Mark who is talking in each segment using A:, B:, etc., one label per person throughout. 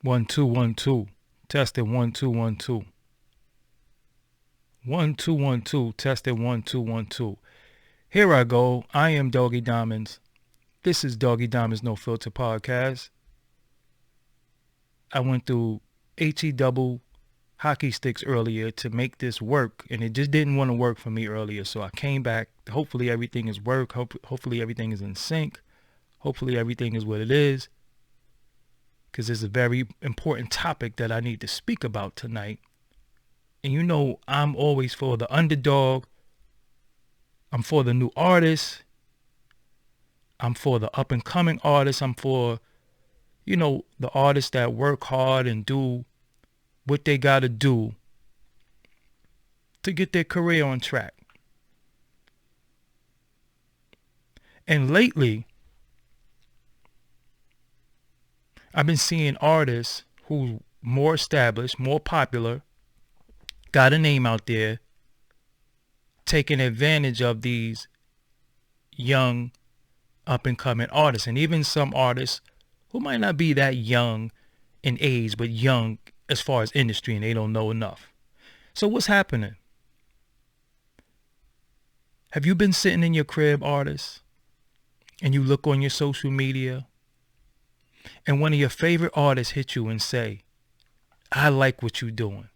A: 1 2 1 2. Testing 1 2 1 2. 1 2 1 2. Testing 1 2 1 2. Here I go. I am Doggie Diamonds. This is Doggie Diamonds No Filter Podcast. I went through HE double hockey sticks earlier to make this work, and it just didn't want to work for me earlier. So I came back. Hopefully everything is work. Hopefully everything is in sync. Hopefully everything is what it is. Because there's a very important topic that I need to speak about tonight. And you know, I'm always for the underdog. I'm for the new artists. I'm for the up and coming artists. I'm for, the artists that work hard and do what they got to do to get their career on track. And lately, I've been seeing artists who more established, more popular, got a name out there, taking advantage of these young, up-and-coming artists. And even some artists who might not be that young in age, but young as far as industry, and they don't know enough. So what's happening? Have you been sitting in your crib, artists, and you look on your social media, and one of your favorite artists hit you and say, I like what you're doing.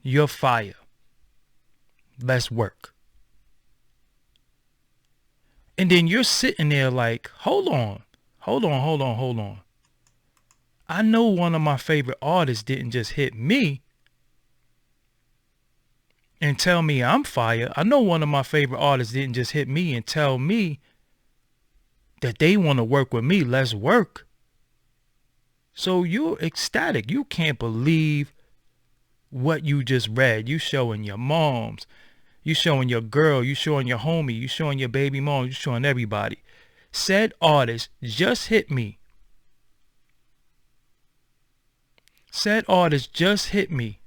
A: You're fire. Let's work. And then you're sitting there like, hold on. I know one of my favorite artists didn't just hit me and tell me I'm fire. I know one of my favorite artists didn't just hit me and tell me that they want to work with me. Let's work. So you're ecstatic. You can't believe what you just read. You showing your moms. You showing your girl. You showing your homie. You showing your baby mom. You showing everybody. Said artist just hit me. Said artist just hit me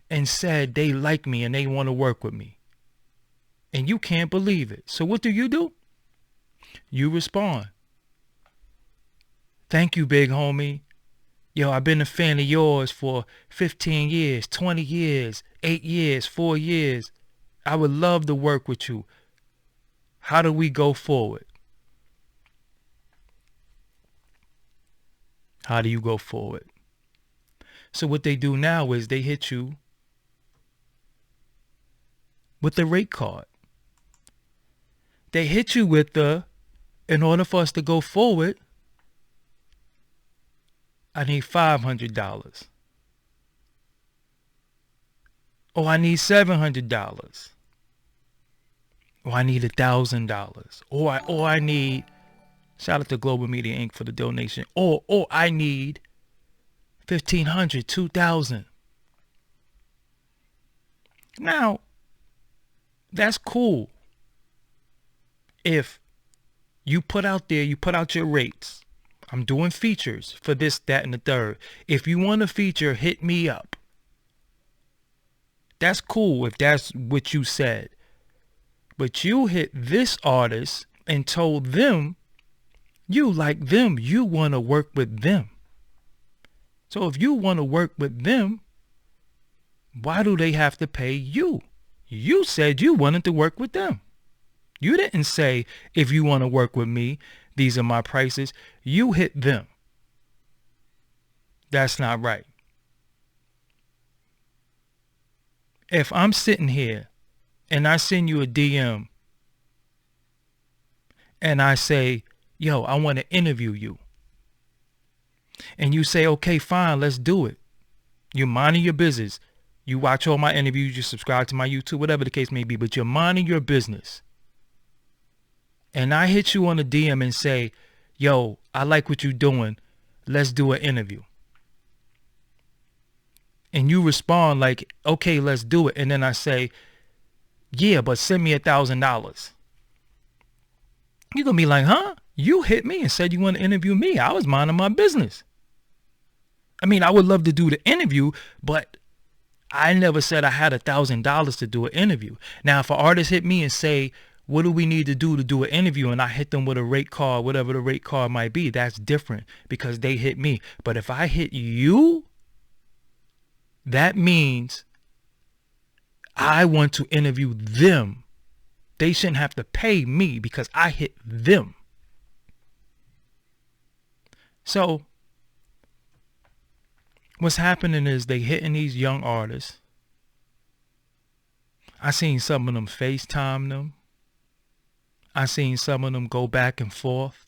A: and said they like me and they want to work with me. And you can't believe it. So what do? You respond. Thank you, big homie. Yo, I've been a fan of yours for 15 years, 20 years, 8 years, 4 years. I would love to work with you. How do we go forward? How do you go forward? So what they do now is they hit you with the rate card. They hit you with in order for us to go forward, I need $500. Or I need $700. Or I need $1,000. Or I need, shout out to Global Media Inc. for the donation. Or I need $1,500, $2,000. Now, that's cool. If you put out your rates. I'm doing features for this, that, and the third. If you want a feature, hit me up. That's cool if that's what you said. But you hit this artist and told them you like them. You want to work with them. So if you want to work with them, why do they have to pay you? You said you wanted to work with them. You didn't say, if you want to work with me, these are my prices. You hit them. That's not right. If I'm sitting here and I send you a DM and I say, yo, I want to interview you. And you say, okay, fine, let's do it. You're minding your business. You watch all my interviews, you subscribe to my YouTube, whatever the case may be, but you're minding your business. And I hit you on a DM and say, yo, I like what you're doing. Let's do an interview. And you respond like, okay, let's do it. And then I say, yeah, but send me $1,000. You're going to be like, huh? You hit me and said you want to interview me. I was minding my business. I mean, I would love to do the interview, but I never said I had $1,000 to do an interview. Now, if an artist hit me and say, what do we need to do an interview, and I hit them with a rate card, whatever the rate card might be, that's different because they hit me. But if I hit you, that means I want to interview them. They shouldn't have to pay me because I hit them. So what's happening is they hitting these young artists. I seen some of them FaceTime them. I seen some of them go back and forth.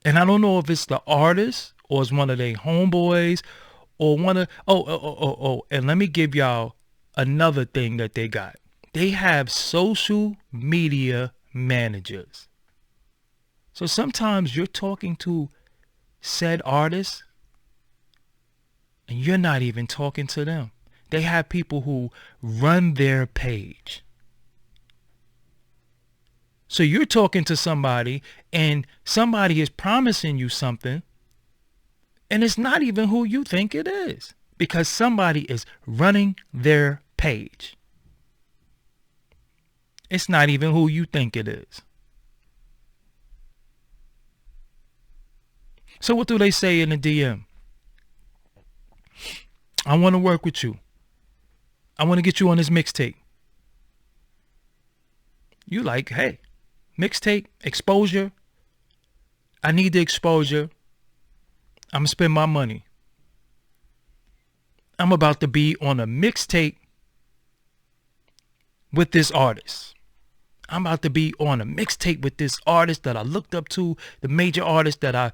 A: And I don't know if it's the artist or it's one of their homeboys or one of, and let me give y'all another thing that they got. They have social media managers. So sometimes you're talking to said artists and you're not even talking to them. They have people who run their page. So you're talking to somebody and somebody is promising you something and it's not even who you think it is because somebody is running their page. It's not even who you think it is. So what do they say in the DM? I want to work with you. I want to get you on this mixtape. You like, hey, mixtape, exposure. I need the exposure. I'm going to spend my money. I'm about to be on a mixtape with this artist. I'm about to be on a mixtape with this artist that I looked up to, the major artist that I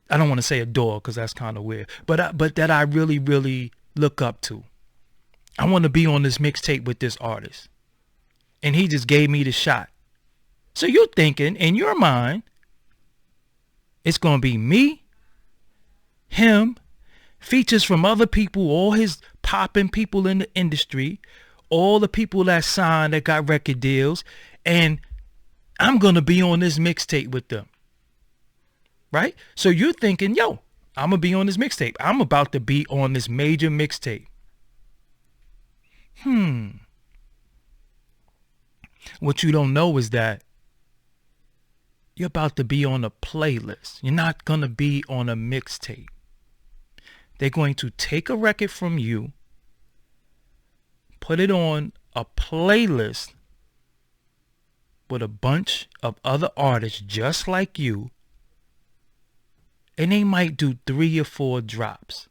A: don't want to say adore because that's kind of weird, but that I really, really look up to. I want to be on this mixtape with this artist. And he just gave me the shot. So you're thinking in your mind, it's going to be me, him, features from other people, all his popping people in the industry, all the people that signed, that got record deals, and I'm going to be on this mixtape with them. Right? So you're thinking, yo, I'm going to be on this mixtape. I'm about to be on this major mixtape. What you don't know is that you're about to be on a playlist. You're not going to be on a mixtape. They're going to take a record from you, put it on a playlist with a bunch of other artists just like you, and they might do 3 or 4 drops.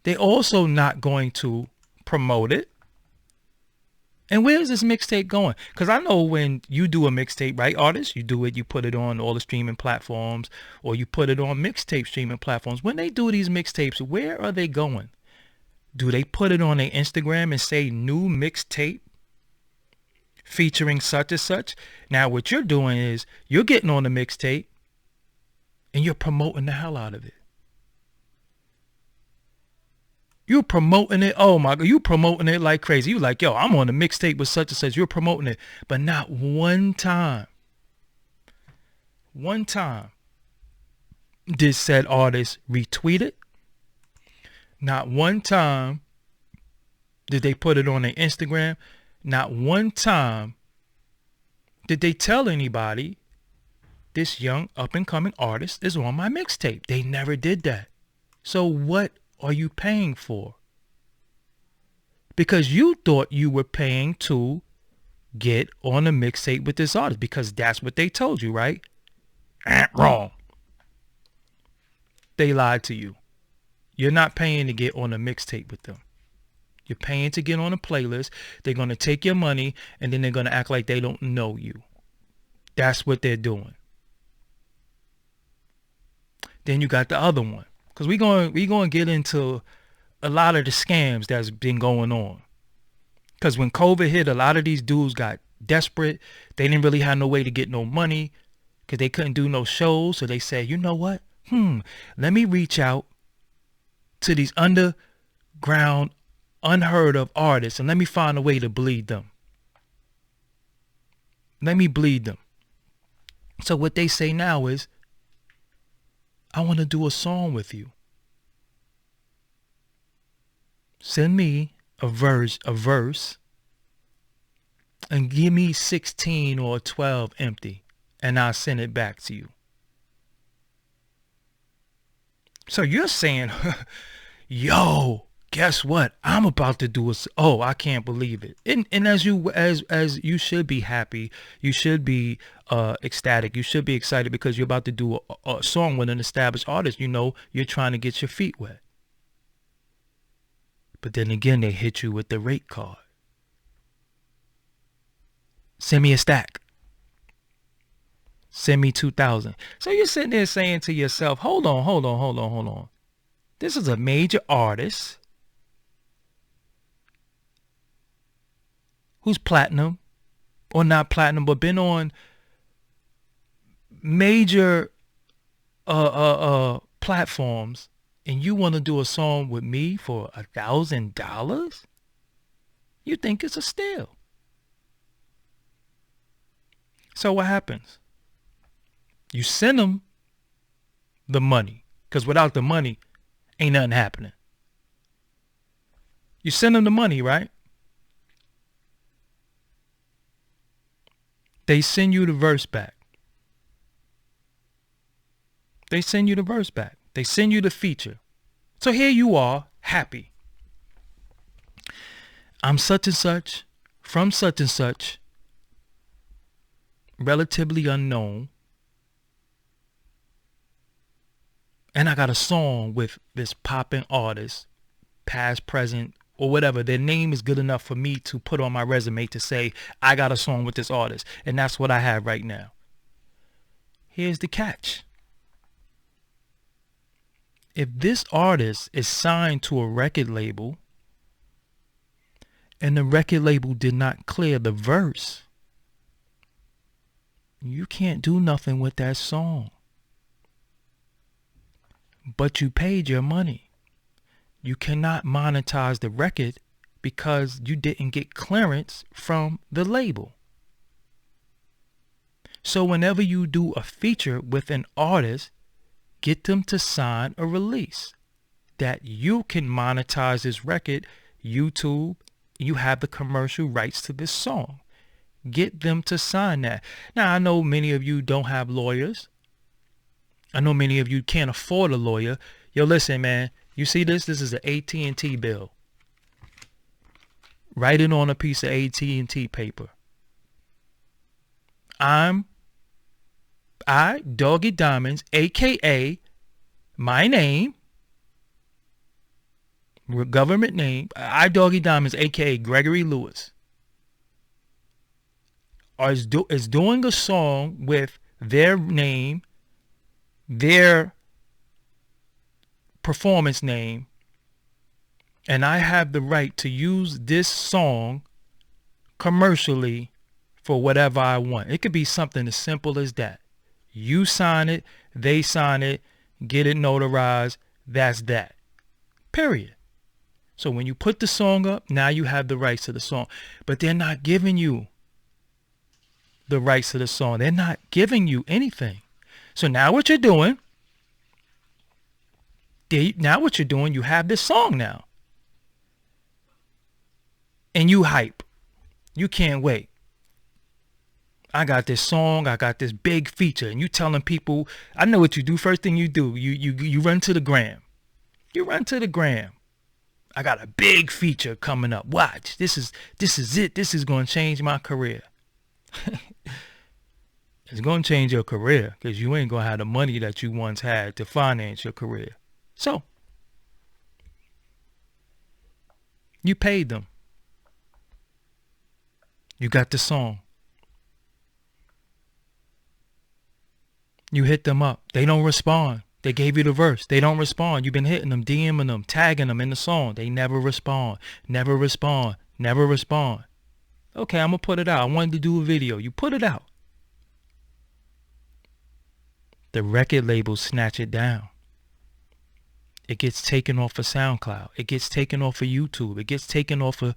A: They're also not going to promote it. And where's this mixtape going? Because I know when you do a mixtape, right, artists, you do it, you put it on all the streaming platforms, or you put it on mixtape streaming platforms. When they do these mixtapes, where are they going? Do they put it on their Instagram and say new mixtape featuring such and such? Now, what you're doing is you're getting on the mixtape and you're promoting the hell out of it. You promoting it. Oh my God. You promoting it like crazy. You like, yo, I'm on a mixtape with such and such. You're promoting it. But not one time did said artist retweet it. Not one time did they put it on their Instagram. Not one time did they tell anybody this young up and coming artist is on my mixtape. They never did that. So what are you paying for? Because you thought you were paying to get on a mixtape with this artist because that's what they told you, right? Wrong. They lied to you. You're not paying to get on a mixtape with them. You're paying to get on a playlist. They're going to take your money and then they're going to act like they don't know you. That's what they're doing. Then you got the other one. Because we going to get into a lot of the scams that's been going on. Because when COVID hit, a lot of these dudes got desperate. They didn't really have no way to get no money because they couldn't do no shows. So they said, you know what? Let me reach out to these underground, unheard of artists and let me find a way to bleed them. Let me bleed them. So what they say now is, I want to do a song with you. Send me a verse, and give me 16 or 12 empty, and I'll send it back to you. So you're saying, yo, guess what? I'm about to do oh, I can't believe it. And as you should be happy, you should be ecstatic, you should be excited because you're about to do a song with an established artist. You know, you're trying to get your feet wet. But then again, they hit you with the rate card. Send me a stack. Send me 2,000. So you're sitting there saying to yourself, hold on. This is a major artist who's platinum or not platinum, but been on major platforms, and you want to do a song with me for $1,000? You think it's a steal. So what happens? You send them the money, because without the money, ain't nothing happening. You send them the money, right? They send you the verse back. They send you the feature. So here you are, happy. I'm such and such, from such and such, relatively unknown. And I got a song with this popping artist, past, present, or whatever. Their name is good enough for me to put on my resume to say, I got a song with this artist. And that's what I have right now. Here's the catch. If this artist is signed to a record label and the record label did not clear the verse, you can't do nothing with that song. But you paid your money. You cannot monetize the record because you didn't get clearance from the label. So whenever you do a feature with an artist, get them to sign a release that you can monetize this record. YouTube, you have the commercial rights to this song. Get them to sign that. Now, I know many of you don't have lawyers. I know many of you can't afford a lawyer. Yo, listen, man. You see this? This is an AT&T bill. Write it on a piece of AT&T paper. I, Doggie Diamonds, a.k.a. my name, government name, I, Doggie Diamonds, a.k.a. Gregory Lewis, is doing a song with their name, their performance name, and I have the right to use this song commercially for whatever I want. It could be something as simple as that. You sign it, they sign it, get it notarized, that's that. Period. So when you put the song up, now you have the rights to the song. But they're not giving you the rights to the song. They're not giving you anything. So now what you're doing, you have this song now. And you hype. You can't wait. I got this song, I got this big feature, and you telling people, I know what you do. First thing you do, you run to the gram. You run to the gram. I got a big feature coming up. Watch. This is it. This is going to change my career. It's going to change your career because you ain't going to have the money that you once had to finance your career. So, you paid them. You got the song. You hit them up. They don't respond. They gave you the verse. They don't respond. You've been hitting them, DMing them, tagging them in the song. They never respond. Never respond. Never respond. Okay, I'm going to put it out. I wanted to do a video. You put it out. The record labels snatch it down. It gets taken off of SoundCloud. It gets taken off of YouTube. It gets taken off of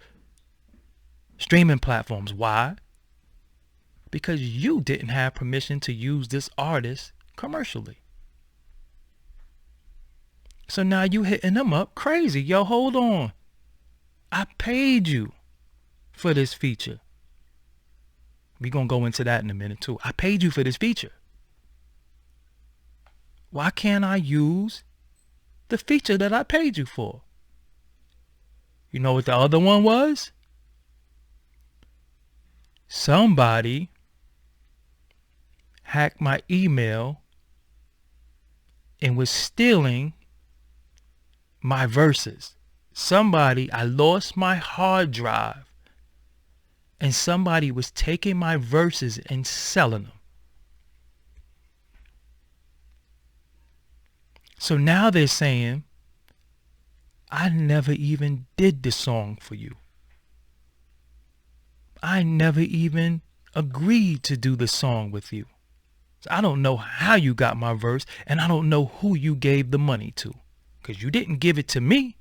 A: streaming platforms. Why? Because you didn't have permission to use this artist commercially. So now you hitting them up crazy. Yo, hold on. I paid you for this feature. We're going to go into that in a minute too. I paid you for this feature. Why can't I use the feature that I paid you for? You know what the other one was? Somebody hacked my email and was stealing my verses. I lost my hard drive and somebody was taking my verses and selling them. So now they're saying, I never even did the song for you. I never even agreed to do the song with you. So I don't know how you got my verse, and I don't know who you gave the money to, because you didn't give it to me.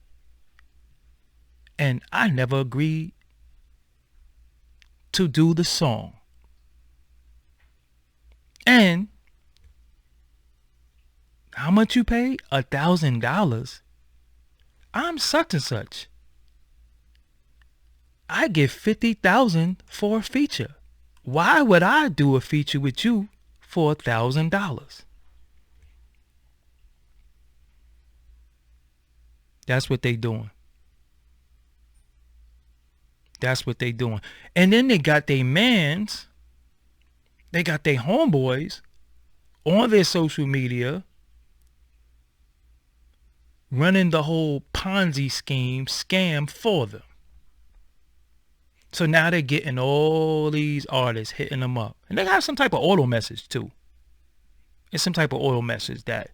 A: And I never agreed to do the song. And how much you paid? $1,000. I'm such and such. I get $50,000 for a feature. Why would I do a feature with you for $1,000? That's what they doing. That's what they doing. And then they got their mans, they got their homeboys on their social media running the whole Ponzi scam for them. So now they're getting all these artists hitting them up. And they got some type of auto message too. It's some type of auto message that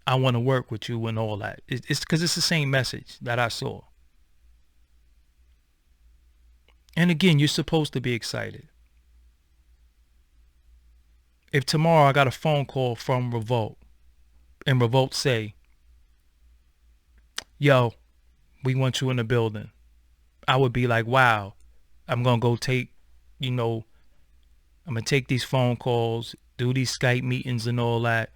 A: I want to work with you and all that. It's because it's the same message that I saw. And again, you're supposed to be excited. If tomorrow I got a phone call from Revolt and Revolt say, yo, we want you in the building, I would be like, wow, I'm going to go take, I'm going to take these phone calls, do these Skype meetings and all that.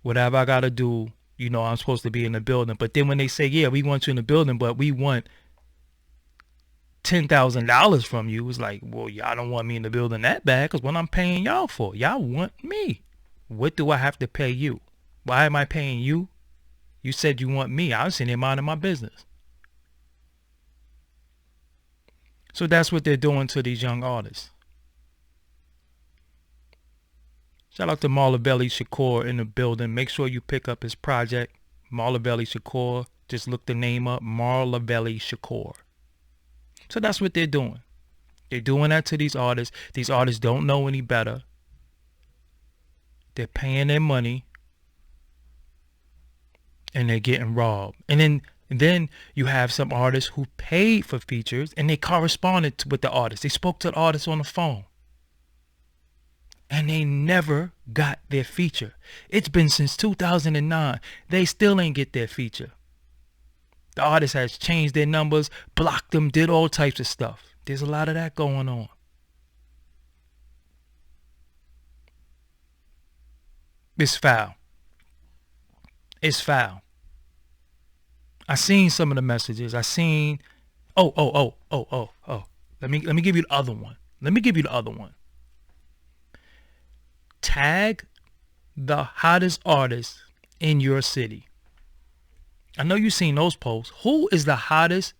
A: Whatever I got to do, I'm supposed to be in the building. But then when they say, yeah, we want you in the building, but we want $10,000 from you, it's like, well, y'all don't want me in the building that bad, because what I'm paying y'all for, y'all want me. What do I have to pay you? Why am I paying you? You said you want me. I was sitting here minding my business. So that's what they're doing to these young artists. Shout out to Marla Shakur in the building. Make sure you pick up his project, Marla Shakur. Just look the name up, Marla Shakur. So that's what they're doing. They're doing that to these artists. These artists don't know any better. They're paying their money and they're getting robbed. And then you have some artists who paid for features and they corresponded with the artist. They spoke to the artist on the phone. And they never got their feature. It's been since 2009. They still ain't get their feature. The artist has changed their numbers, blocked them, did all types of stuff. There's a lot of that going on. It's foul. It's foul. I seen some of the messages. I seen, oh. Let me give you the other one. Tag the hottest artist in your city. I know you've seen those posts. Who is the hottest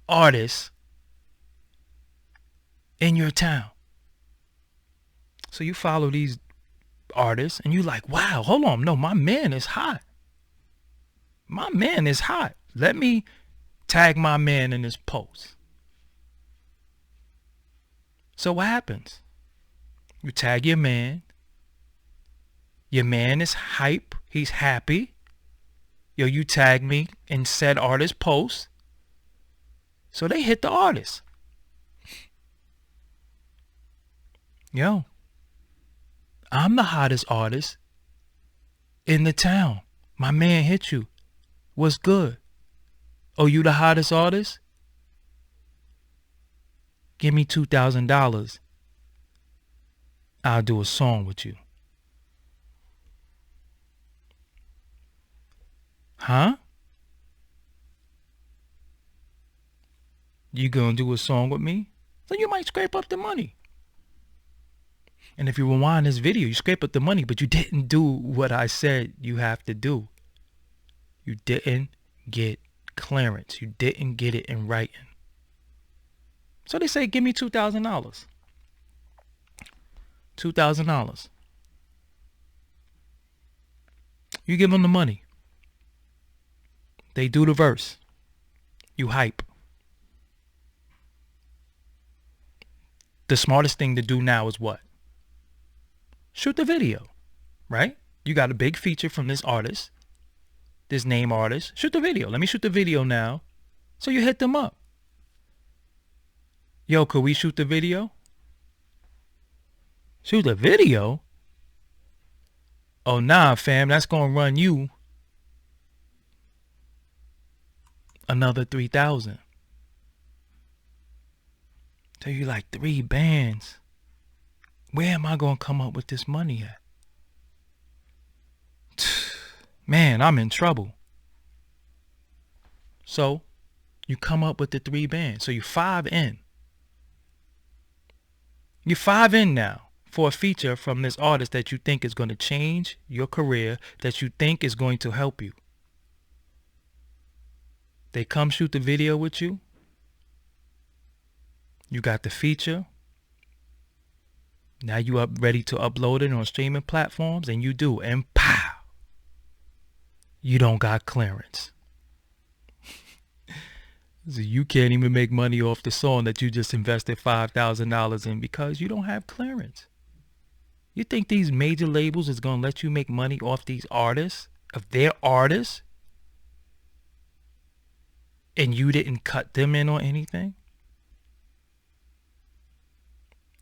A: artist in your town? So you follow these artists and you like, wow, hold on. No, my man is hot. My man is hot. Let me tag my man in this post. So what happens? You tag your man. Your man is hype. He's happy. Yo, you tag me in said artist post. So they hit the artist. Yo, I'm the hottest artist in the town. My man hit you. What's good? Oh, you the hottest artist? Give me $2,000. I'll do a song with you. Huh? You gonna do a song with me? So you might scrape up the money. And if you rewind this video, you scrape up the money, but you didn't do what I said you have to do. You didn't get clearance. You didn't get it in writing. So they say, give me $2,000. $2,000. You give them the money. They do the verse. You hype. The smartest thing to do now is what? Shoot the video, right? You got a big feature from this artist, this name artist. Shoot the video. Let me shoot the video now. So you hit them up. Yo, could we shoot the video? Shoot the video? Oh, nah, fam. That's going to run you another 3,000. So you like 3 bands. Where am I going to come up with this money at? Man, I'm in trouble. So you come up with the 3 bands. So you're 5 in. You're 5 in now for a feature from this artist that you think is going to change your career, that you think is going to help you. They come shoot the video with you. You got the feature. Now you up ready to upload it on streaming platforms, and you do, and pow, you don't got clearance. So you can't even make money off the song that you just invested $5,000 in because you don't have clearance. You think these major labels is going to let you make money off these artists, of their artists, and you didn't cut them in on anything?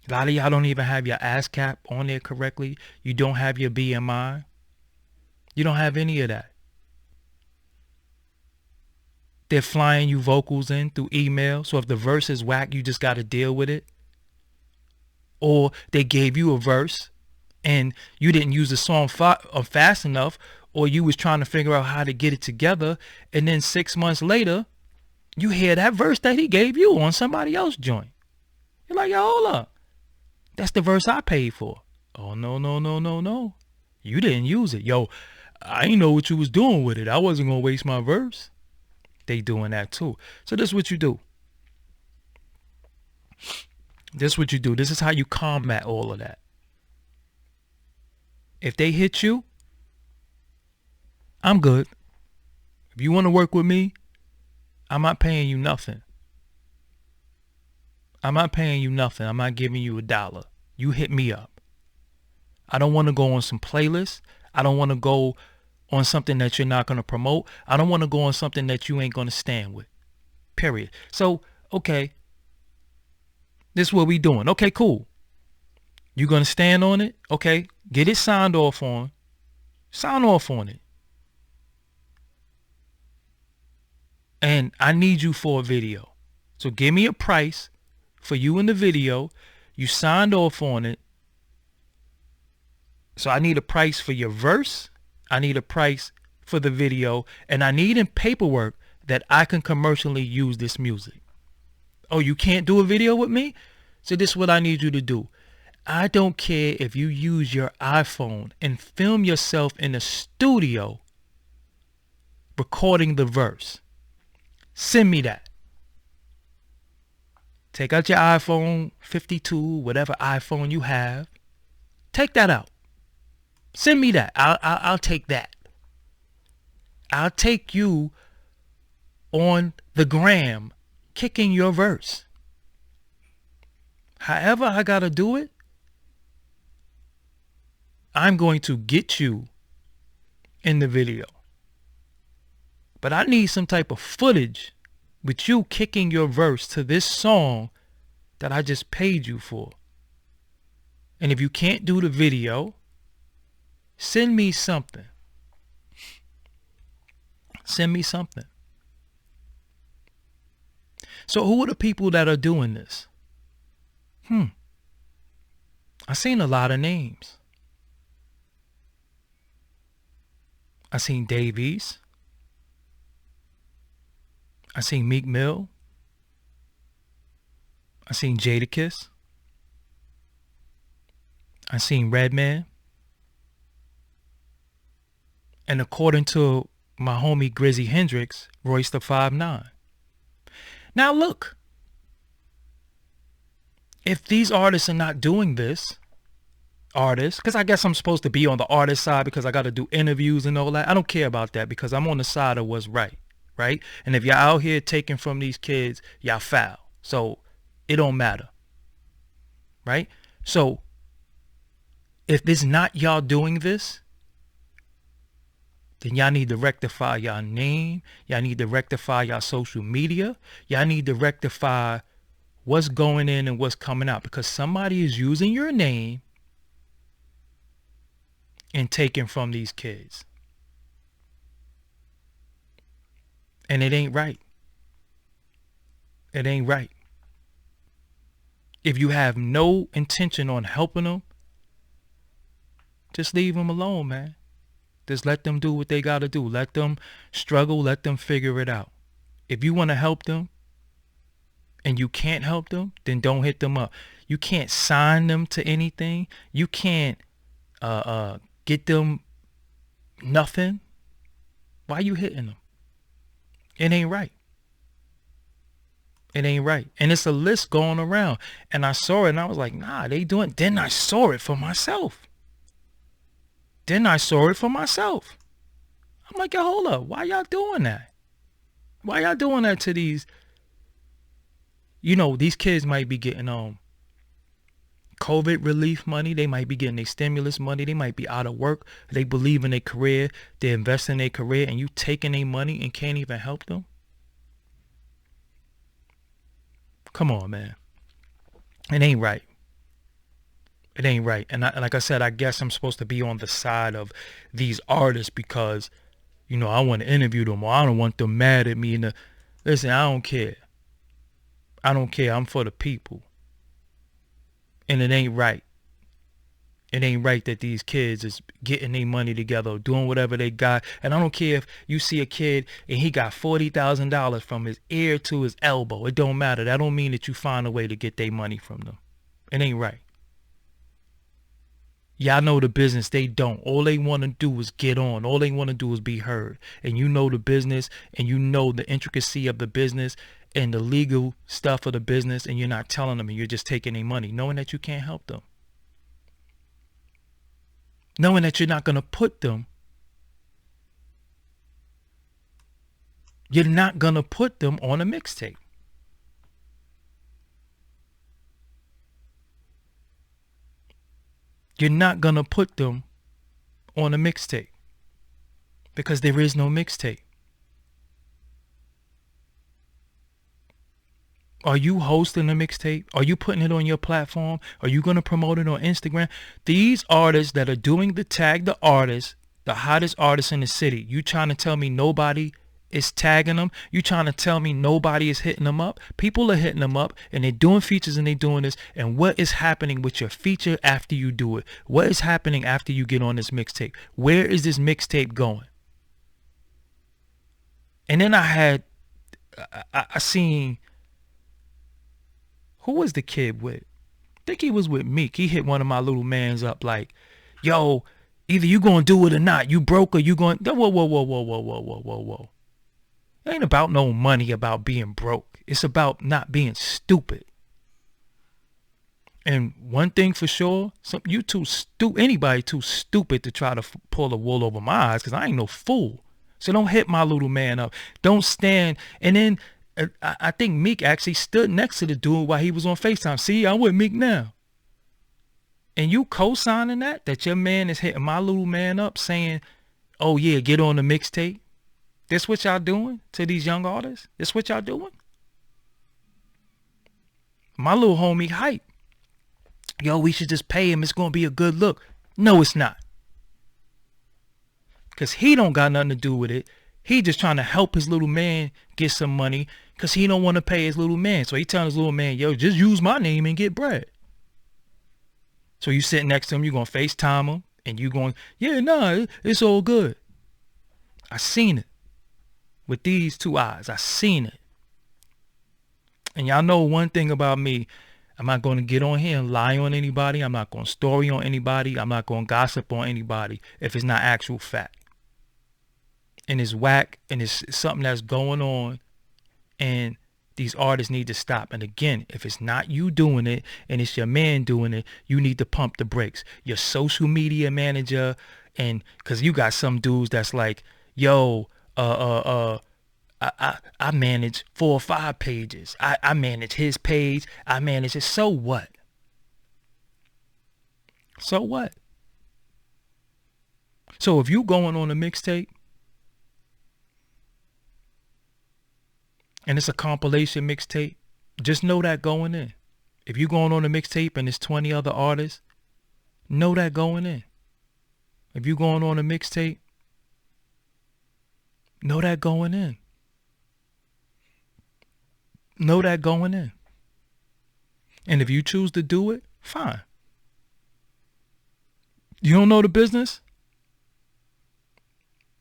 A: A lot of y'all don't even have your ASCAP on there correctly. You don't have your BMI. You don't have any of that. They're flying you vocals in through email. So if the verse is whack, you just got to deal with it. Or they gave you a verse and you didn't use the song fast enough, or you was trying to figure out how to get it together. And then 6 months later, you hear that verse that he gave you on somebody else's joint. You're like, yo, hold up. That's the verse I paid for. Oh, no, no, no, no, no. You didn't use it. Yo, I ain't know what you was doing with it. I wasn't going to waste my verse. They doing that too. So this is what you do. This is what you do. This is how you combat all of that. If they hit you, I'm good. If you want to work with me, I'm not paying you nothing. I'm not paying you nothing. I'm not giving you $1. You hit me up. I don't want to go on some playlists. I don't want to go on something that you're not going to promote. I don't want to go on something that you ain't going to stand with. Period. So, okay. This is what we doing. Okay, cool. You going to stand on it? Okay. Get it signed off on. Sign off on it. And I need you for a video. So give me a price for you in the video. You signed off on it. So I need a price for your verse. I need a price for the video. And I need in paperwork that I can commercially use this music. Oh, you can't do a video with me? So this is what I need you to do. I don't care if you use your iPhone and film yourself in a studio recording the verse. Send me that. Take out your iPhone 52, whatever iPhone you have. Take that out. Send me that. I'll take that. I'll take you on the gram kicking your verse. However I got to do it, I'm going to get you in the video. But I need some type of footage with you kicking your verse to this song that I just paid you for. And if you can't do the video, send me something. Send me something. So who are the people that are doing this? I've seen a lot of names. I seen Davies. I seen Meek Mill. I seen Jadakiss. I seen Redman. And according to my homie Grizzy Hendrix, Royce the 5'9". Now look, if these artists are not doing this, because I guess I'm supposed to be on the artist side because I got to do interviews and all that. I don't care about that because I'm on the side of what's right, right? And if y'all out here taking from these kids, y'all foul. So it don't matter, right? So if this not y'all doing this, then y'all need to rectify y'all name. Y'all need to rectify y'all social media. Y'all need to rectify what's going in and what's coming out because somebody is using your name and taking from these kids. And it ain't right. It ain't right. If you have no intention on helping them, just leave them alone, man. Just let them do what they got to do. Let them struggle. Let them figure it out. If you want to help them and you can't help them, then don't hit them up. You can't sign them to anything. You can't get them nothing. Why you hitting them? It ain't right. It ain't right. And it's a list going around. And I saw it and I was like, nah, they doing it. Then I saw it for myself. I'm like, yo, hold up. Why y'all doing that? Why y'all doing that to these? You know, these kids might be getting COVID relief money. They might be getting their stimulus money. They might be out of work. They believe in their career. They invest in their career and you taking their money and can't even help them. Come on, man. It ain't right. It ain't right. And like I said, I guess I'm supposed to be on the side of these artists because, you know, I want to interview them or I don't want them mad at me. Listen, I don't care. I'm for the people. And it ain't right. It ain't right that these kids is getting their money together, doing whatever they got. And I don't care if you see a kid and he got $40,000 from his ear to his elbow. It don't matter. That don't mean that you find a way to get their money from them. It ain't right. Y'all know the business. They don't. All they want to do is get on. All they want to do is be heard. And you know the business and you know the intricacy of the business and the legal stuff of the business, and you're not telling them and you're just taking their money, knowing that you can't help them. Knowing that you're not going to put them. You're not going to put them on a mixtape. You're not going to put them on a mixtape because there is no mixtape. Are you hosting a mixtape? Are you putting it on your platform? Are you going to promote it on Instagram? These artists that are doing the tag the artists, the hottest artists in the city, you trying to tell me nobody is tagging them? You trying to tell me nobody is hitting them up? People are hitting them up and they're doing features and they're doing this. And what is happening with your feature after you do it? What is happening after you get on this mixtape? Where is this mixtape going? And then I seen, who was the kid with? I think he was with Meek. He hit one of my little mans up like, yo, either you gonna do it or not. You broke or you going, whoa. It ain't about no money, about being broke. It's about not being stupid. And one thing for sure, anybody too stupid to try to pull the wool over my eyes, because I ain't no fool. So don't hit my little man up. Don't stand. And then I think Meek actually stood next to the dude while he was on FaceTime. See, I'm with Meek now. And you co-signing that your man is hitting my little man up saying, oh yeah, get on the mixtape. This what y'all doing to these young artists? This what y'all doing? My little homie hype. Yo, we should just pay him. It's going to be a good look. No, it's not. Because he don't got nothing to do with it. He just trying to help his little man get some money because he don't want to pay his little man. So he telling his little man, yo, just use my name and get bread. So you sit next to him, you going to FaceTime him, and you going, yeah, nah, it's all good. I seen it with these two eyes. I seen it. And y'all know one thing about me. I'm not going to get on here and lie on anybody. I'm not going to story on anybody. I'm not going to gossip on anybody if it's not actual fact. And it's whack and it's something that's going on, and these artists need to stop. And again, if it's not you doing it and it's your man doing it, you need to pump the brakes. Your social media manager, and because you got some dudes that's like, yo, I manage 4 or 5 pages. I manage his page. I manage it. So what? So what? So if you going on a mixtape and it's a compilation mixtape, just know that going in. If you going on a mixtape and it's 20 other artists, know that going in. If you going on a mixtape, know that going in. Know that going in. And if you choose to do it, fine. You don't know the business?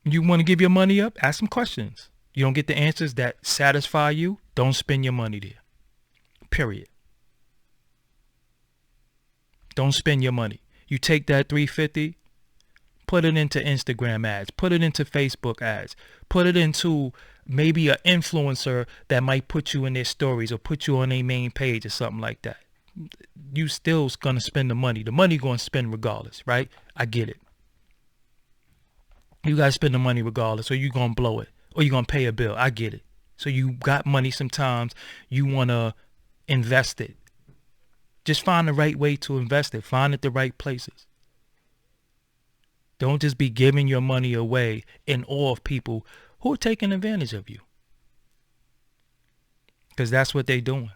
A: You want to give your money up? Ask some questions. You don't get the answers that satisfy you? Don't spend your money there. Period. Don't spend your money. You take that $350, put it into Instagram ads, put it into Facebook ads, put it into maybe an influencer that might put you in their stories or put you on their main page or something like that. You still gonna spend the money. The money gonna spend regardless, right? I get it. You gotta spend the money regardless, or you gonna blow it, or you gonna pay a bill. I get it. So you got money sometimes, you wanna invest it. Just find the right way to invest it. Find it the right places. Don't just be giving your money away in awe of people who are taking advantage of you. Because that's what they're doing.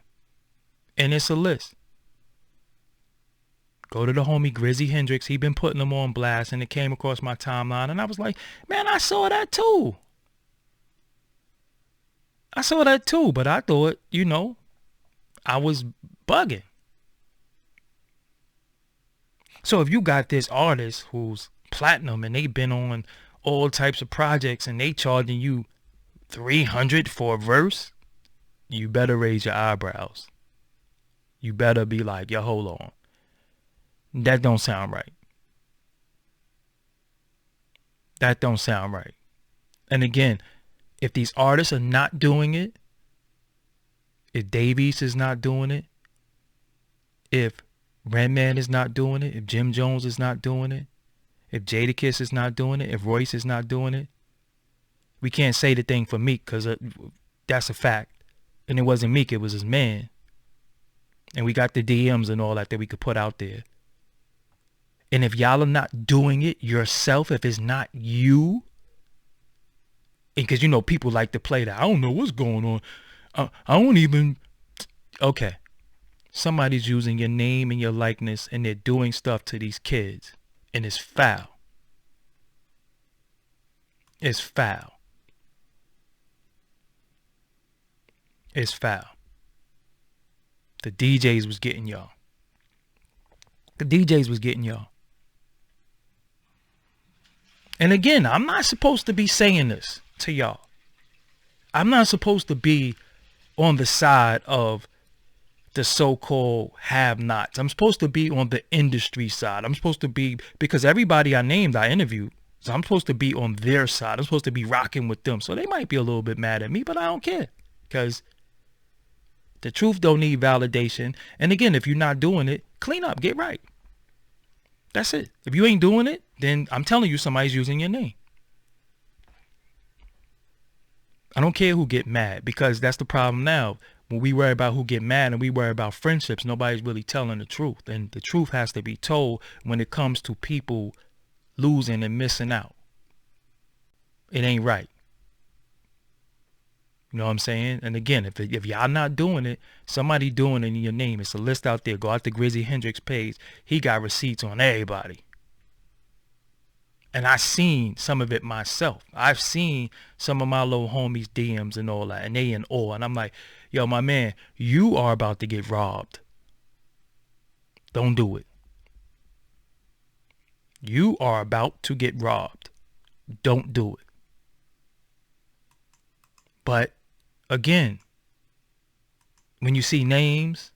A: And it's a list. Go to the homie Grizzy Hendrix. He been putting them on blast, and it came across my timeline. And I was like, man, I saw that too. I saw that too. But I thought, I was bugging. So if you got this artist who's platinum and they've been on all types of projects and they charging you $300 for a verse, you better raise your eyebrows. You better be like, yo, hold on. That don't sound right. That don't sound right. And again, if these artists are not doing it, if Davies is not doing it, if Redman is not doing it, if Jim Jones is not doing it, if Jadakiss is not doing it, if Royce is not doing it, we can't say the thing for Meek because that's a fact. And it wasn't Meek, it was his man. And we got the DMs and all that we could put out there. And if y'all are not doing it yourself, if it's not you, and because people like to play that, I don't know what's going on. I don't even, okay. Somebody's using your name and your likeness and they're doing stuff to these kids. And it's foul. It's foul. It's foul. The DJs was getting y'all. The DJs was getting y'all. And again, I'm not supposed to be saying this to y'all. I'm not supposed to be on the side of the so-called have-nots. I'm supposed to be on the industry side. I'm supposed to be, because everybody I named, I interviewed. So I'm supposed to be on their side. I'm supposed to be rocking with them. So they might be a little bit mad at me, but I don't care. Because the truth don't need validation. And again, if you're not doing it, clean up, get right. That's it. If you ain't doing it, then I'm telling you somebody's using your name. I don't care who get mad, because that's the problem now. When we worry about who get mad and we worry about friendships, nobody's really telling the truth. And the truth has to be told when it comes to people losing and missing out. It ain't right. You know what I'm saying? And again, if y'all not doing it, somebody doing it in your name. It's a list out there. Go out to Grizzy Hendrix page. He got receipts on everybody. And I seen some of it myself. I've seen some of my little homies' DMs and all that, and they in awe. And I'm like, yo, my man, you are about to get robbed. Don't do it. You are about to get robbed. Don't do it. But again, when you see names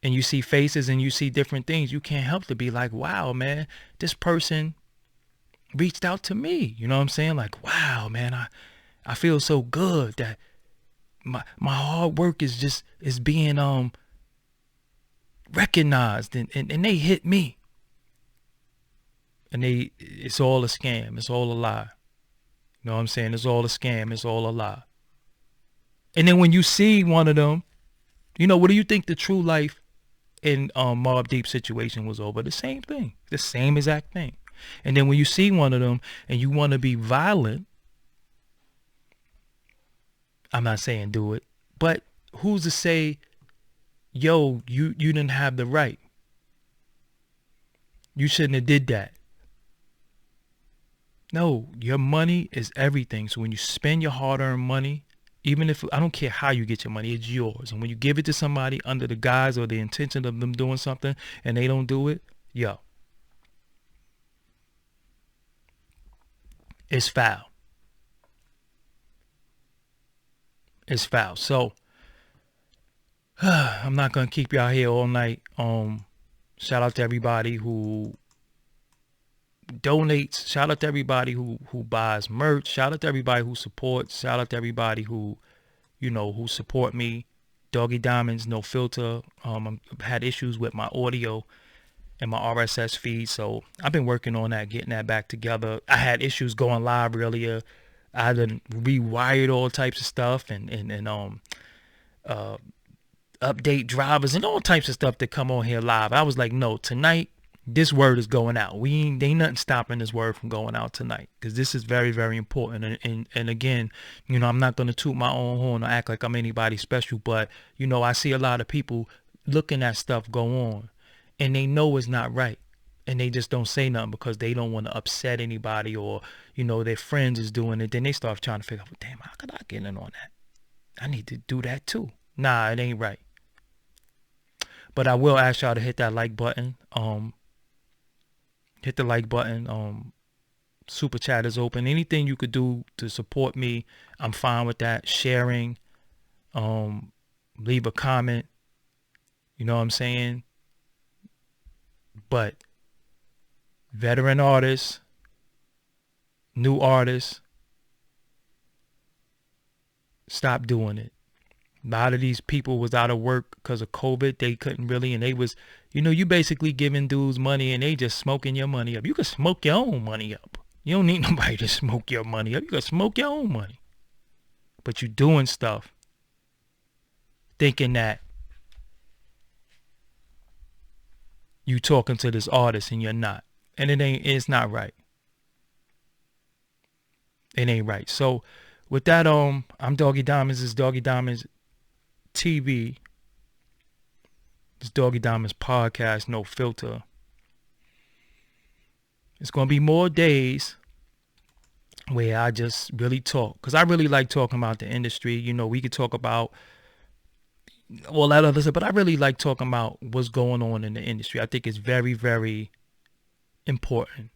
A: and you see faces and you see different things, you can't help to be like, wow, man, this person reached out to me. You know what I'm saying? Like, wow, man, I feel so good that my hard work is being recognized, and they hit me. And it's all a scam. It's all a lie. You know what I'm saying? It's all a scam. It's all a lie. And then when you see one of them, what do you think the true life in Mobb Deep situation was over? The same thing. The same exact thing. And then when you see one of them and you want to be violent, I'm not saying do it, but who's to say, yo, you didn't have the right. You shouldn't have did that. No, your money is everything. So when you spend your hard-earned money, even if, I don't care how you get your money, it's yours. And when you give it to somebody under the guise or the intention of them doing something and they don't do it, yo, it's foul. It's foul. So I'm not going to keep y'all here all night. Shout out to everybody who donates. Shout out to everybody who buys merch. Shout out to everybody who supports. Shout out to everybody who support me. Doggie Diamonds, no filter. I've had issues with my audio and my RSS feed, so I've been working on that, getting that back together. I had issues going live earlier. I done rewired all types of stuff and update drivers and all types of stuff that come on here live. I was like, no, tonight this word is going out. Ain't nothing stopping this word from going out tonight, because this is very, very important. And again, I'm not going to toot my own horn or act like I'm anybody special, but I see a lot of people looking at stuff go on and they know it's not right, and they just don't say nothing because they don't want to upset anybody, or their friends is doing it. Then they start trying to figure out, damn, how could I get in on that? I need to do that too. Nah, it ain't right. But I will ask y'all to hit that like button. Hit the like button. Super chat is open. Anything you could do to support me, I'm fine with that. Sharing, leave a comment. You know what I'm saying? But veteran artists, new artists, stop doing it. A lot of these people was out of work because of COVID. They couldn't really, and they was, you basically giving dudes money and they just smoking your money up. You can smoke your own money up. You don't need nobody to smoke your money up. You can smoke your own money. But you doing stuff thinking that you talking to this artist and you're not. And it's not right. It ain't right. So with that, I'm Doggie Diamonds. This is Doggie Diamonds TV. This Doggie Diamonds podcast, no filter. It's going to be more days where I just really talk, because I really like talking about the industry. We could talk about all that other stuff, but I really like talking about what's going on in the industry. I think it's very, very important,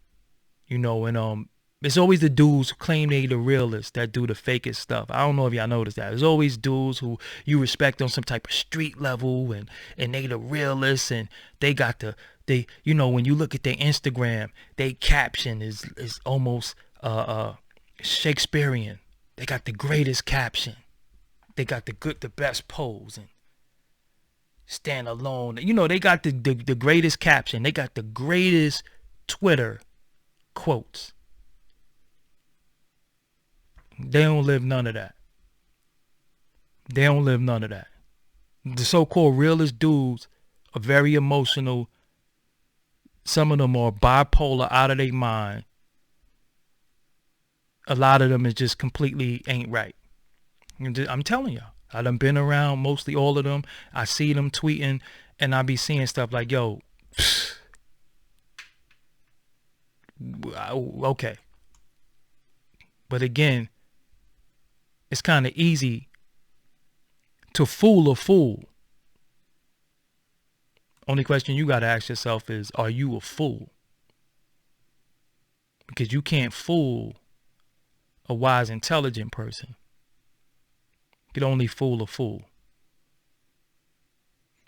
A: and it's always the dudes who claim they the realists that do the fakest stuff. I don't know if y'all noticed that. There's always dudes who you respect on some type of street level, and they the realists, and they got when you look at their Instagram, they caption is almost Shakespearean. They got the greatest caption. They got the best pose and stand alone. They got the greatest caption. They got the greatest Twitter quotes. They don't live none of that. They don't live none of that. The so-called realist dudes are very emotional. Some of them are bipolar, out of their mind. A lot of them is just completely ain't right. I'm telling y'all. I done been around mostly all of them. I see them tweeting, and I be seeing stuff like, yo, okay. But again, it's kind of easy to fool a fool. Only question you got to ask yourself is, are you a fool? Because you can't fool a wise, intelligent person. You can only fool a fool.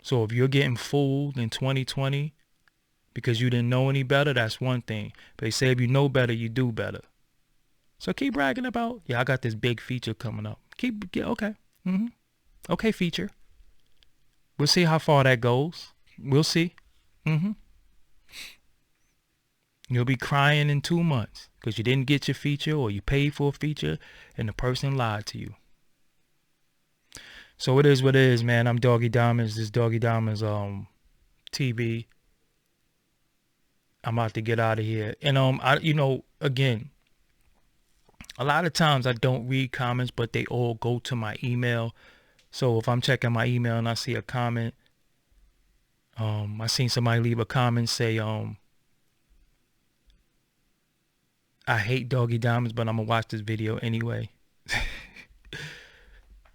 A: So if you're getting fooled in 2020 because you didn't know any better, that's one thing. But they say if you know better, you do better. So keep bragging about, yeah, I got this big feature coming up. Okay. Okay, feature. We'll see how far that goes. We'll see. You'll be crying in 2 months because you didn't get your feature or you paid for a feature and the person lied to you. So it is what it is, man. I'm Doggie Diamonds. This Doggie Diamonds TV. I'm about to get out of here. And again, a lot of times I don't read comments, but they all go to my email. So if I'm checking my email and I see a comment, I seen somebody leave a comment say, I hate Doggie Diamonds, but I'm gonna watch this video anyway.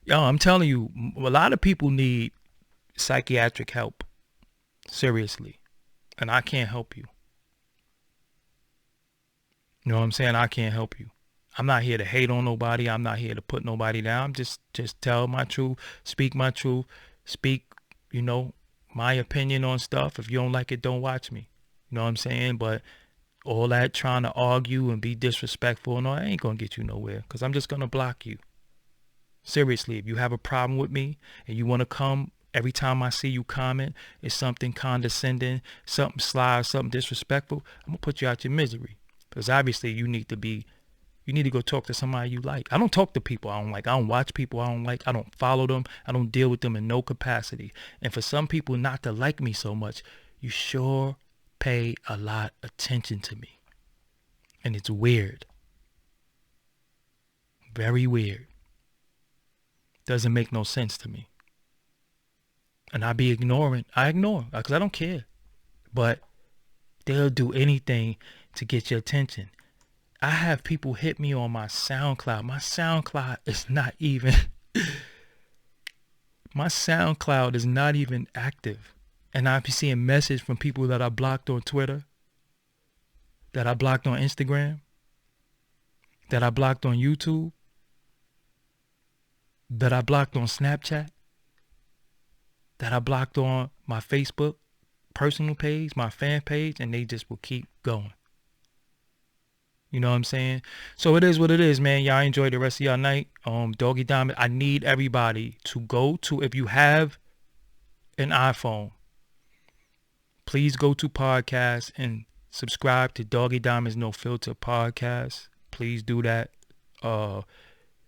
A: Yo, I'm telling you, a lot of people need psychiatric help. Seriously. And I can't help you. You know what I'm saying? I can't help you. I'm not here to hate on nobody. I'm not here to put nobody down. I'm just tell my truth, speak my truth, speak, my opinion on stuff. If you don't like it, don't watch me. You know what I'm saying? But all that trying to argue and be disrespectful and all, that ain't going to get you nowhere because I'm just going to block you. Seriously, if you have a problem with me and you want to come every time I see you comment, it's something condescending, something sly, something disrespectful, I'm going to put you out your misery. Because obviously you need to go talk to somebody you like. I don't talk to people I don't like. I don't watch people I don't like. I don't follow them. I don't deal with them in no capacity. And for some people not to like me so much, you sure pay a lot of attention to me. And it's weird. Very weird. Doesn't make no sense to me. And I ignore because I don't care. But they'll do anything to get your attention. I have people hit me on my SoundCloud. My SoundCloud is not even active. And I be seeing messages from people that I blocked on Twitter, that I blocked on Instagram, that I blocked on YouTube, that I blocked on Snapchat, that I blocked on my Facebook personal page, my fan page, and they just will keep going. You know what I'm saying? So it is what it is, man. Y'all enjoy the rest of y'all night. Doggie Diamond, I need everybody to go to, if you have an iPhone, please go to podcast and subscribe to Doggie Diamond's No Filter podcast. Please do that. If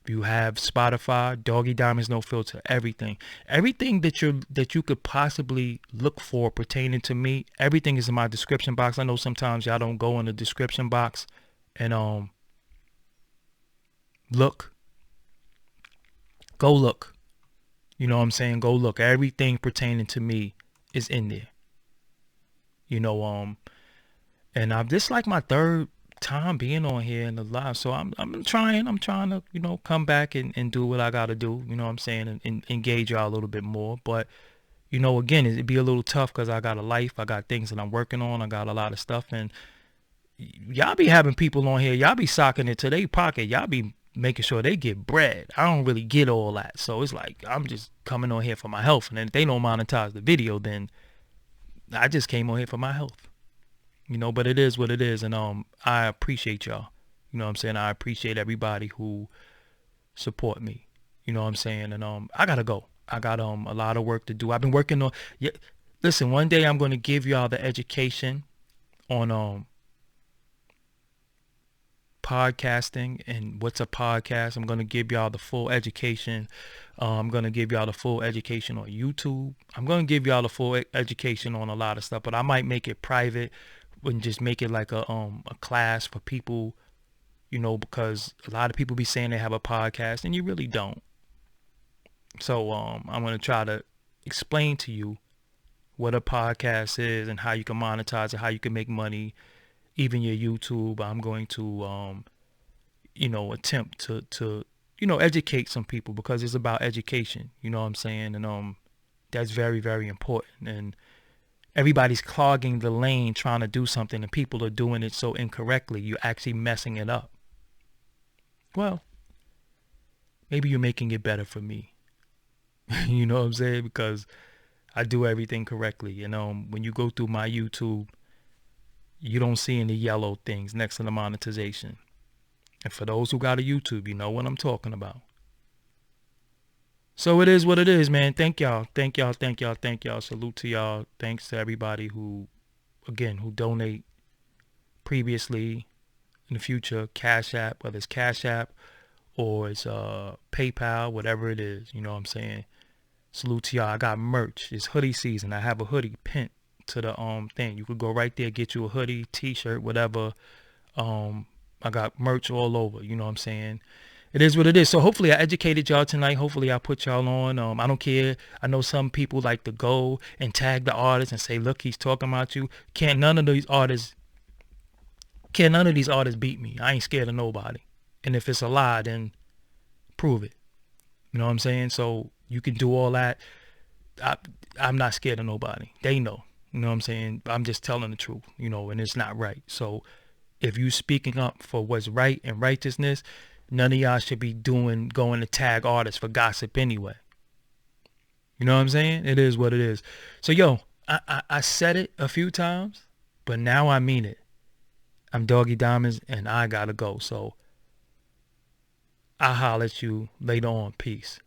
A: you have Spotify, Doggie Diamonds No Filter, everything that you could possibly look for pertaining to me, everything is in my description box. I know sometimes y'all don't go in the description box and go look. You know what I'm saying? Go look. Everything pertaining to me is in there. And this is like my third time being on here in the live, so I'm trying to come back and do what I gotta do, you know what I'm saying, and engage y'all a little bit more. But again, it'd be a little tough because I got a life, I got things that I'm working on, I got a lot of stuff, and y'all be having people on here, y'all be socking it to their pocket, y'all be making sure they get bread. I don't really get all that, so it's like I'm just coming on here for my health, and then if they don't monetize the video, then I just came on here for my health. But it is what it is, and I appreciate y'all. You know what I'm saying? I appreciate everybody who support me. You know what I'm saying? And I gotta go. I got a lot of work to do. I've been working on. Yeah, listen, one day I'm gonna give y'all the education on podcasting and what's a podcast. I'm gonna give y'all the full education. I'm gonna give y'all the full education on YouTube. I'm gonna give y'all the full education on a lot of stuff, but I might make it private and just make it like a class for people, because a lot of people be saying they have a podcast and you really don't. So I'm going to try to explain to you what a podcast is and how you can monetize it, how you can make money, even your YouTube. I'm going to attempt to educate some people because it's about education, you know what I'm saying? And that's very, very important. And everybody's clogging the lane trying to do something and people are doing it so incorrectly. You're actually messing it up. Well, maybe you're making it better for me. You know what I'm saying? Because I do everything correctly. And when you go through my YouTube, you don't see any yellow things next to the monetization. And for those who got a YouTube, you know what I'm talking about. So it is what it is, man. Thank y'all. Thank y'all. Thank y'all. Thank y'all. Salute to y'all. Thanks to everybody who, again, who donate previously, in the future, Cash App, whether it's Cash App or it's PayPal, whatever it is. You know what I'm saying? Salute to y'all. I got merch. It's hoodie season. I have a hoodie pinned to the thing. You could go right there, get you a hoodie, t-shirt, whatever. I got merch all over. You know what I'm saying? It is what it is. So hopefully I educated y'all tonight. Hopefully I put y'all on. I don't care. I know some people like to go and tag the artist and say, look, he's talking about you. None of these artists beat me. I ain't scared of nobody. And if it's a lie, then prove it. You know what I'm saying? So you can do all that. I'm not scared of nobody. They know. You know what I'm saying? I'm just telling the truth, and it's not right. So if you speaking up for what's right and righteousness, none of y'all should be going to tag artists for gossip anyway. You know what I'm saying? It is what it is. So yo, I said it a few times, but now I mean it. I'm Doggie Diamonds and I gotta go. So I'll holler at you later on. Peace.